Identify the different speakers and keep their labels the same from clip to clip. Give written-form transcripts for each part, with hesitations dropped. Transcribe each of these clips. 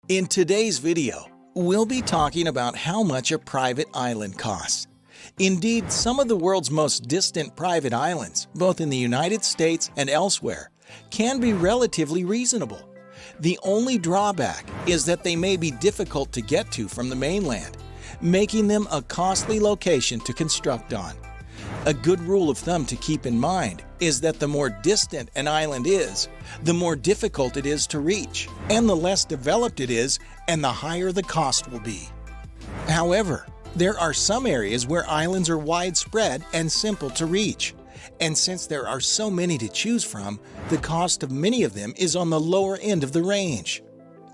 Speaker 1: In today's video, we'll be talking about how much a private island costs. Indeed, some of the world's most distant private islands, both in the United States and elsewhere, can be relatively reasonable. The only drawback is that they may be difficult to get to from the mainland, making them a costly location to construct on. A good rule of thumb to keep in mind is that the more distant an island is, the more difficult it is to reach, and the less developed it is, and the higher the cost will be. However, there are some areas where islands are widespread and simple to reach, and since there are so many to choose from, the cost of many of them is on the lower end of the range.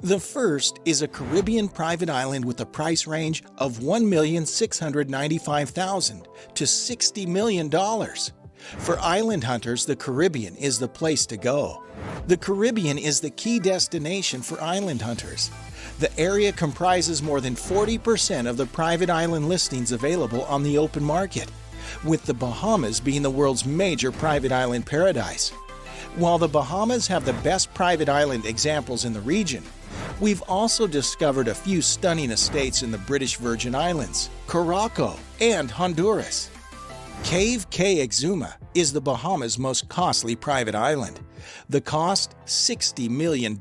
Speaker 1: The first is a Caribbean private island with a price range of $1,695,000 to $60 million. For island hunters, the Caribbean is the place to go. The Caribbean is the key destination for island hunters. The area comprises more than 40% of the private island listings available on the open market, with the Bahamas being the world's major private island paradise. While the Bahamas have the best private island examples in the region, we've also discovered a few stunning estates in the British Virgin Islands, Curaçao, and Honduras. Cave Cay Exuma is the Bahamas' most costly private island. The cost, $60 million.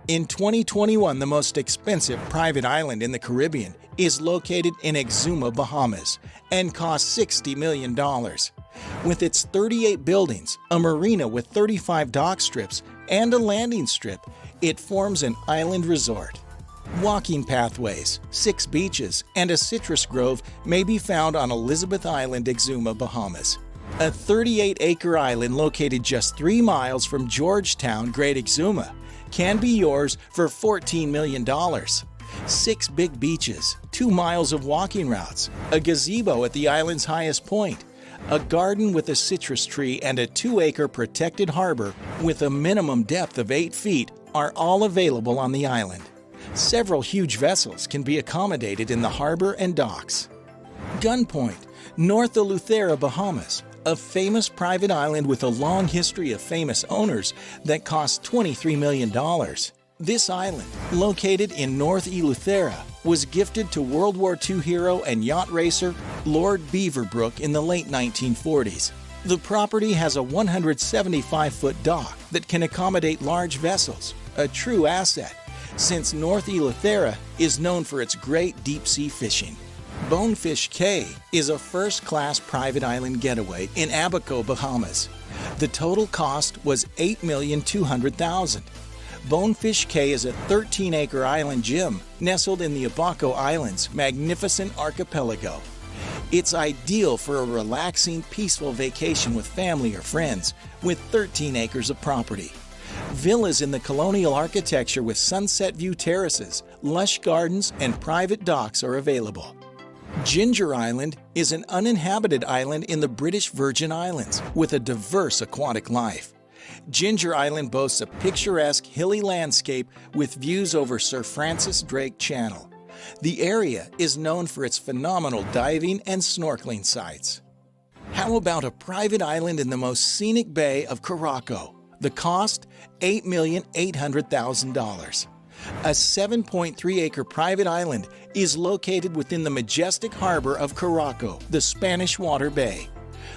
Speaker 1: In 2021, the most expensive private island in the Caribbean is located in Exuma, Bahamas, and costs $60 million. With its 38 buildings, a marina with 35 dock strips, and a landing strip, it forms an island resort. Walking pathways, 6 beaches, and a citrus grove may be found on Elizabeth Island, Exuma, Bahamas. A 38-acre island located just 3 miles from Georgetown, Great Exuma, can be yours for $14 million. 6 big beaches, 2 miles of walking routes, a gazebo at the island's highest point, a garden with a citrus tree, and a 2-acre protected harbor with a minimum depth of 8 feet are all available on the island. Several huge vessels can be accommodated in the harbor and docks. Gunpoint, North Eleuthera, Bahamas, a famous private island with a long history of famous owners that cost $23 million. This island, located in North Eleuthera, was gifted to World War II hero and yacht racer Lord Beaverbrook in the late 1940s. The property has a 175-foot dock that can accommodate large vessels, a true asset, since North Eleuthera is known for its great deep-sea fishing. Bonefish Cay is a first-class private island getaway in Abaco, Bahamas. The total cost was $8,200,000. Bonefish Cay is a 13-acre island gym nestled in the Abaco Islands' magnificent archipelago. It's ideal for a relaxing, peaceful vacation with family or friends, with 13 acres of property. Villas in the colonial architecture with sunset view terraces, lush gardens, and private docks are available. Ginger Island is an uninhabited island in the British Virgin Islands with a diverse aquatic life. Ginger Island boasts a picturesque hilly landscape with views over Sir Francis Drake Channel. The area is known for its phenomenal diving and snorkeling sites. How about a private island in the most scenic bay of Curaçao? The cost, $8,800,000. A 7.3-acre private island is located within the majestic harbor of Curaçao, the Spanish Water Bay.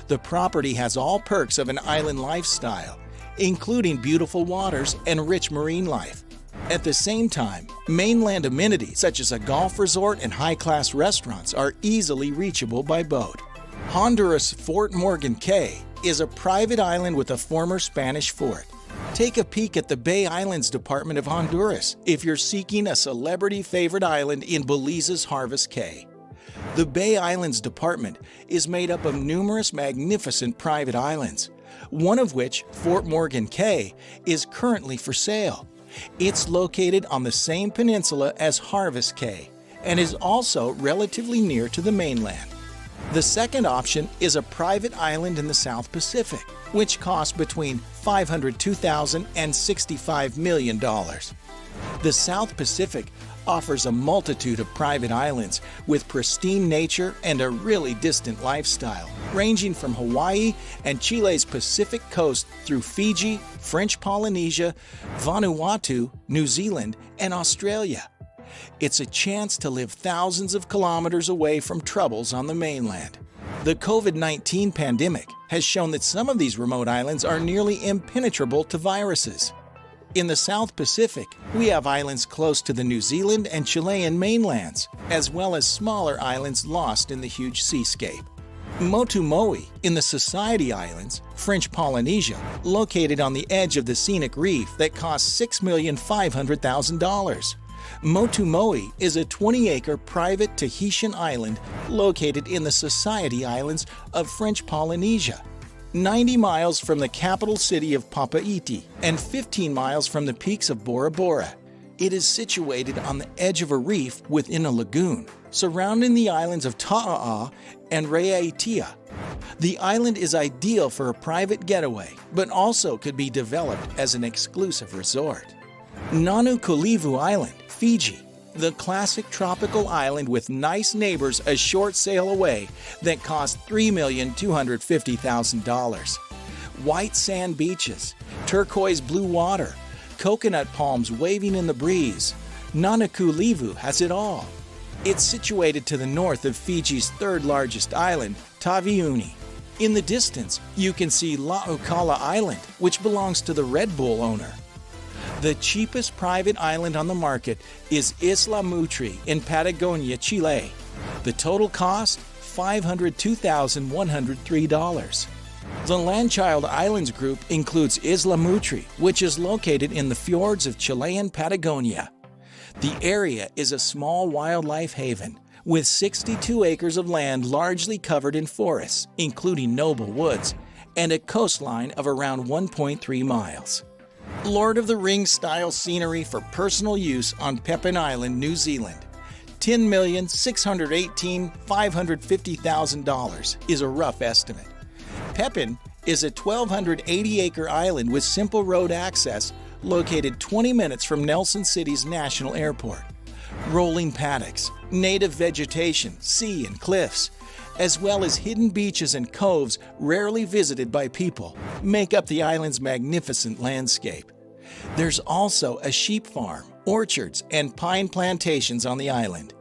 Speaker 1: The property has all perks of an island lifestyle, including beautiful waters and rich marine life. At the same time, mainland amenities such as a golf resort and high-class restaurants are easily reachable by boat. Honduras Fort Morgan Cay is a private island with a former Spanish fort. Take a peek at the Bay Islands Department of Honduras if you're seeking a celebrity favorite island in Belize's Harvest Cay. The Bay Islands Department is made up of numerous magnificent private islands, one of which, Fort Morgan Cay, is currently for sale. It's located on the same peninsula as Harvest Cay and is also relatively near to the mainland. The second option is a private island in the South Pacific, which cost between $502,000 and $65 million. The South Pacific offers a multitude of private islands with pristine nature and a really distant lifestyle, ranging from Hawaii and Chile's Pacific coast through Fiji, French Polynesia, Vanuatu, New Zealand, and Australia. It's a chance to live thousands of kilometers away from troubles on the mainland. The COVID-19 pandemic has shown that some of these remote islands are nearly impenetrable to viruses. In the South Pacific, we have islands close to the New Zealand and Chilean mainlands, as well as smaller islands lost in the huge seascape. Motumoi in the Society Islands, French Polynesia, located on the edge of the scenic reef that costs $6,500,000. Motumoi is a 20-acre private Tahitian island located in the Society Islands of French Polynesia, 90 miles from the capital city of Papeete and 15 miles from the peaks of Bora Bora. It is situated on the edge of a reef within a lagoon, surrounding the islands of Ta'a'a and Raiatea. The island is ideal for a private getaway, but also could be developed as an exclusive resort. Nanukulivu Island, Fiji, the classic tropical island with nice neighbors a short sail away that cost $3,250,000. White sand beaches, turquoise blue water, coconut palms waving in the breeze. Nanukulivu has it all. It's situated to the north of Fiji's third largest island, Taveuni. In the distance, you can see La'ukala Island, which belongs to the Red Bull owner. The cheapest private island on the market is Isla Mutri in Patagonia, Chile. The total cost, $502,103. The Landchild Islands group includes Isla Mutri, which is located in the fjords of Chilean Patagonia. The area is a small wildlife haven with 62 acres of land largely covered in forests, including noble woods, and a coastline of around 1.3 miles. Lord of the Rings-style scenery for personal use on Pepin Island, New Zealand. $10,618,550,000 is a rough estimate. Pepin is a 1,280-acre island with simple road access located 20 minutes from Nelson City's National Airport. Rolling paddocks, native vegetation, sea and cliffs, as well as hidden beaches and coves rarely visited by people, make up the island's magnificent landscape. There's also a sheep farm, orchards, and pine plantations on the island.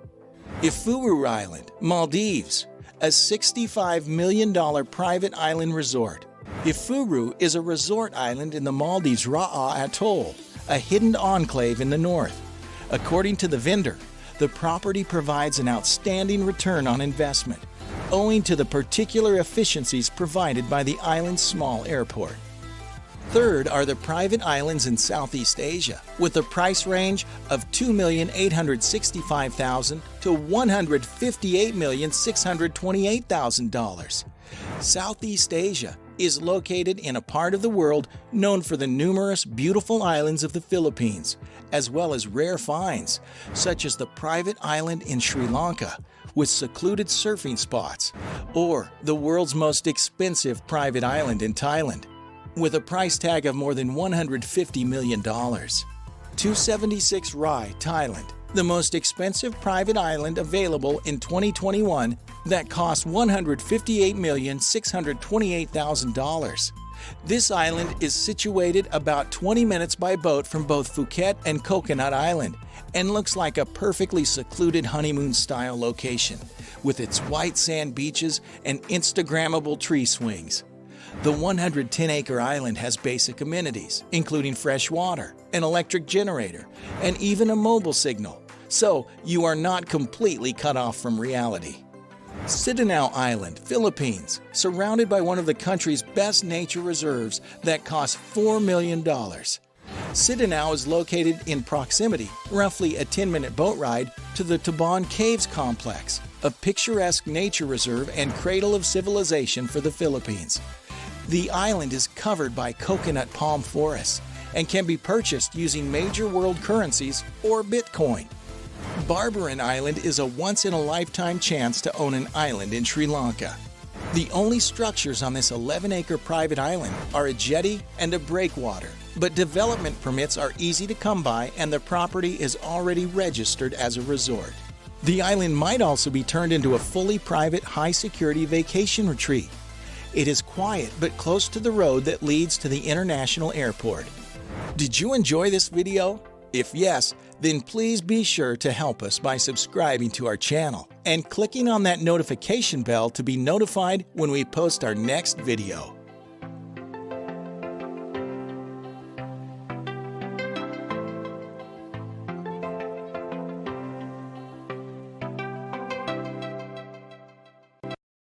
Speaker 1: Ifuru Island, Maldives, a $65 million private island resort. Ifuru is a resort island in the Maldives' Ra'a Atoll, a hidden enclave in the north. According to the vendor, the property provides an outstanding return on investment, owing to the particular efficiencies provided by the island's small airport. Third are the private islands in Southeast Asia, with a price range of $2,865,000 to $158,628,000. Southeast Asia is located in a part of the world known for the numerous beautiful islands of the Philippines, as well as rare finds, such as the private island in Sri Lanka, with secluded surfing spots, or the world's most expensive private island in Thailand, with a price tag of more than $150 million. 276 Rai, Thailand, the most expensive private island available in 2021 that cost $158,628,000. This island is situated about 20 minutes by boat from both Phuket and Coconut Island and looks like a perfectly secluded honeymoon-style location, with its white sand beaches and Instagrammable tree swings. The 110-acre island has basic amenities, including fresh water, an electric generator, and even a mobile signal, so you are not completely cut off from reality. Sidanao Island, Philippines, surrounded by one of the country's best nature reserves that costs $4 million. Sidanao is located in proximity, roughly a 10-minute boat ride, to the Taban Caves Complex, a picturesque nature reserve and cradle of civilization for the Philippines. The island is covered by coconut palm forests and can be purchased using major world currencies or Bitcoin. Barbaran Island is a once-in-a-lifetime chance to own an island in Sri Lanka. The only structures on this 11-acre private island are a jetty and a breakwater, but development permits are easy to come by and the property is already registered as a resort. The island might also be turned into a fully private, high-security vacation retreat. It is quiet but close to the road that leads to the international airport. Did you enjoy this video? If yes, then please be sure to help us by subscribing to our channel and clicking on that notification bell to be notified when we post our next video.